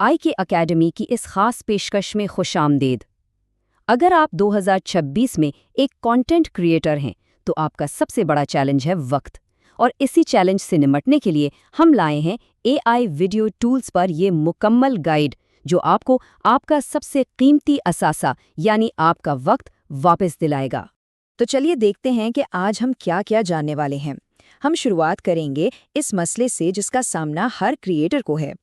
आई के अकेडमी की इस खास पेशकश में खुशामदीद। अगर आप 2026 में एक कंटेंट क्रिएटर हैं तो आपका सबसे बड़ा चैलेंज है वक्त, और इसी चैलेंज से निपटने के लिए हम लाए हैं एआई वीडियो टूल्स पर ये मुकम्मल गाइड जो आपको आपका सबसे कीमती असासा यानी आपका वक्त वापस दिलाएगा। तो चलिए देखते हैं कि आज हम क्या क्या जानने वाले हैं। हम शुरुआत करेंगे इस मसले से जिसका सामना हर क्रिएटर को है।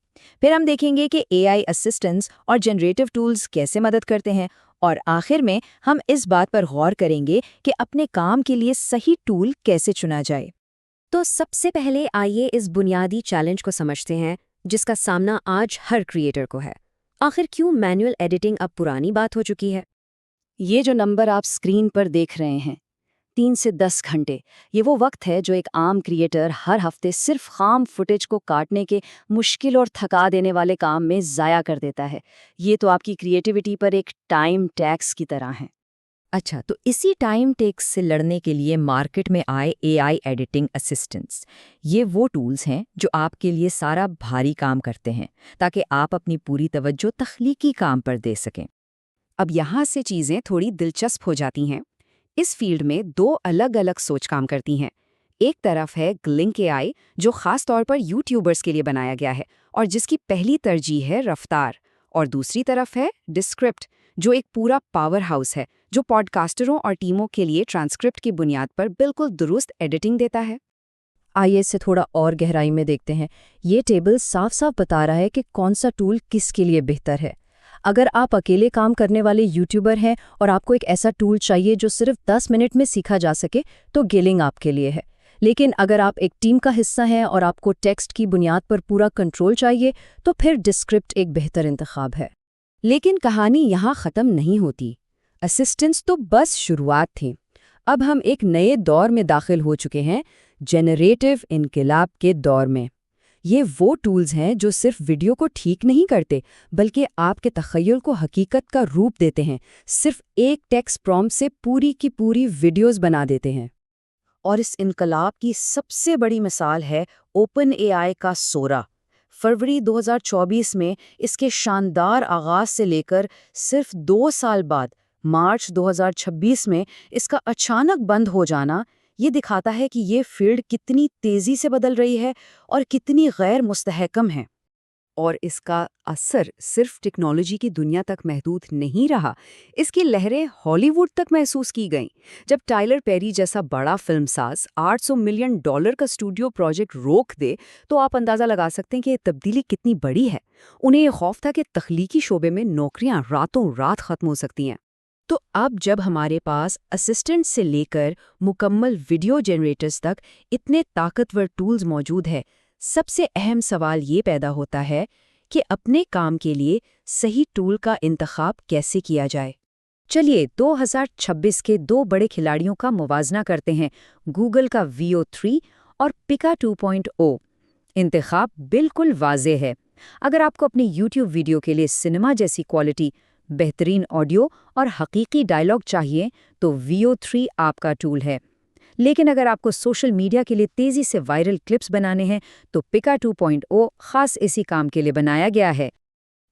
फिर हम देखेंगे कि एआई असिस्टेंट्स और जनरेटिव टूल्स कैसे मदद करते हैं, और आखिर में हम इस बात पर गौर करेंगे कि अपने काम के लिए सही टूल कैसे चुना जाए। तो सबसे पहले आइए इस बुनियादी चैलेंज को समझते हैं जिसका सामना आज हर क्रिएटर को है। आखिर क्यों मैनुअल एडिटिंग अब पुरानी बात हो चुकी है? ये जो नंबर आप स्क्रीन पर देख रहे हैं, 3 से 10 घंटे, ये वो वक्त है जो एक आम क्रिएटर हर हफ्ते सिर्फ खाम फुटेज को काटने के मुश्किल और थका देने वाले काम में ज़ाया कर देता है। ये तो आपकी क्रिएटिविटी पर एक टाइम टैक्स की तरह है। अच्छा, तो इसी टाइम टैक्स से लड़ने के लिए मार्केट में आए एआई एडिटिंग असिस्टेंट्स। ये वो टूल्स हैं जो आपके लिए सारा भारी काम करते हैं ताकि आप अपनी पूरी तवज्जो तख्लीकी काम पर दे सकें। अब यहाँ से चीज़ें थोड़ी दिलचस्प हो जाती हैं। इस फील्ड में 2 अलग अलग सोच काम करती हैं। एक तरफ है ग्लिंक एआई जो खास तौर पर यूट्यूबर्स के लिए बनाया गया है और जिसकी पहली तरजीह है रफ्तार, और दूसरी तरफ है डिस्क्रिप्ट जो एक पूरा पावर हाउस है जो पॉडकास्टरों और टीमों के लिए ट्रांसक्रिप्ट की बुनियाद पर बिल्कुल दुरुस्त एडिटिंग देता है। आइए इसे थोड़ा और गहराई में देखते हैं। ये टेबल साफ साफ बता रहा है कि कौन सा टूल किसके लिए बेहतर है। अगर आप अकेले काम करने वाले यूट्यूबर हैं और आपको एक ऐसा टूल चाहिए जो सिर्फ 10 मिनट में सीखा जा सके तो गिलिंग आपके लिए है। लेकिन अगर आप एक टीम का हिस्सा हैं और आपको टेक्स्ट की बुनियाद पर पूरा कंट्रोल चाहिए तो फिर डिस्क्रिप्ट एक बेहतर इंतखाब है। लेकिन कहानी यहाँ ख़त्म नहीं होती। असिस्टेंट्स तो बस शुरुआत थी। अब हम एक नए दौर में दाखिल हो चुके हैं, जेनरेटिव इनकलाब के दौर में। ये वो टूल्स हैं जो सिर्फ वीडियो को ठीक नहीं करते बल्कि आपके तख़य्युल को हकीकत का रूप देते हैं। सिर्फ एक टेक्स्ट प्रॉम्प्ट से पूरी की पूरी वीडियोस बना देते हैं। और इस इनकलाब की सबसे बड़ी मिसाल है ओपन एआई का सोरा। फरवरी 2024 में इसके शानदार आगाज से लेकर सिर्फ 2 साल बाद मार्च 2026 में इसका अचानक बंद हो जाना ये दिखाता है कि ये फील्ड कितनी तेज़ी से बदल रही है और कितनी गैर मुस्तहकम है। और इसका असर सिर्फ टेक्नोलॉजी की दुनिया तक महदूद नहीं रहा, इसकी लहरें हॉलीवुड तक महसूस की गईं। जब टाइलर पेरी जैसा बड़ा फिल्मसाज $800 मिलियन का स्टूडियो प्रोजेक्ट रोक दे तो आप अंदाज़ा लगा सकते हैं कि ये तब्दीली कितनी बड़ी है। उन्हें ये खौफ था कि तख्लीकी शोबे में नौकरियां रातों रात खत्म हो सकती हैं। तो अब जब हमारे पास असिस्टेंट से लेकर मुकम्मल वीडियो जनरेटर्स तक इतने ताकतवर टूल्स मौजूद है, सबसे अहम सवाल ये पैदा होता है कि अपने काम के लिए सही टूल का इंतखाब कैसे किया जाए। चलिए 2026 के 2 बड़े खिलाड़ियों का मुवाजना करते हैं, गूगल का VO3 और पिका 2.0। इंतखाब बिल्कुल वाज़ेह है। अगर आपको अपनी YouTube वीडियो के लिए सिनेमा जैसी क्वालिटी, बेहतरीन ऑडियो और हकीकी डायलॉग चाहिए तो VO3 आपका टूल है। लेकिन अगर आपको सोशल मीडिया के लिए तेज़ी से वायरल क्लिप्स बनाने हैं तो पिका 2.0 खास इसी काम के लिए बनाया गया है।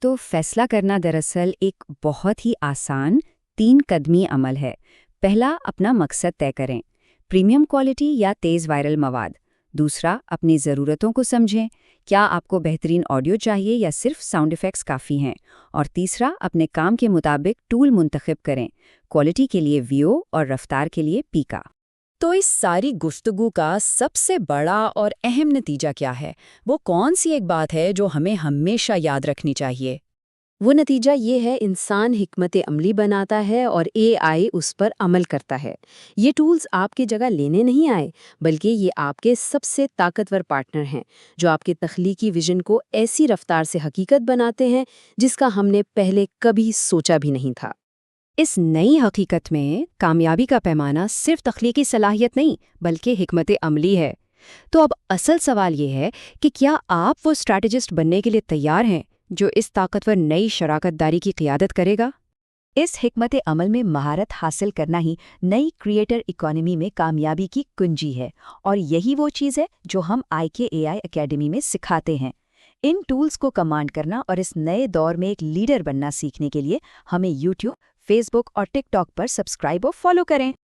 तो फैसला करना दरअसल एक बहुत ही आसान 3 कदमी अमल है। पहला, अपना मकसद तय करें, प्रीमियम क्वालिटी या तेज़ वायरल मवाद। दूसरा, अपनी ज़रूरतों को समझें, क्या आपको बेहतरीन ऑडियो चाहिए या सिर्फ साउंड इफ़ेक्ट्स काफ़ी हैं। और तीसरा, अपने काम के मुताबिक टूल मुंतखब करें, क्वालिटी के लिए VO और रफ्तार के लिए पिका। तो इस सारी गुफ्तगू का सबसे बड़ा और अहम नतीजा क्या है? वो कौन सी एक बात है जो हमें हमेशा याद रखनी चाहिए? वो नतीजा ये है, इंसान हिकमत अमली बनाता है और एआई उस पर अमल करता है। ये टूल्स आपकी जगह लेने नहीं आए, बल्कि ये आपके सबसे ताकतवर पार्टनर हैं जो आपके तख्लीकी विजन को ऐसी रफ्तार से हकीकत बनाते हैं जिसका हमने पहले कभी सोचा भी नहीं था। इस नई हकीकत में कामयाबी का पैमाना सिर्फ तख्लीकी सलाहियत नहीं बल्कि हिकमत अमली है। तो अब असल सवाल ये है कि क्या आप वो स्ट्रैटेजिस्ट बनने के लिए तैयार हैं जो इस ताकतवर नई शराकतदारी की क़ियादत करेगा? इस हिकमत अमल में महारत हासिल करना ही नई क्रिएटर इकोनॉमी में कामयाबी की कुंजी है, और यही वो चीज़ है जो हम IKAI एकेडमी में सिखाते हैं। ان ٹولز کو کمانڈ کرنا اور اس نئے دور میں ایک لیڈر بننا سیکھنے کے لیے ہمیں یوٹیوب، فیس بک اور ٹک ٹاک پر سبسکرائب اور فالو کریں۔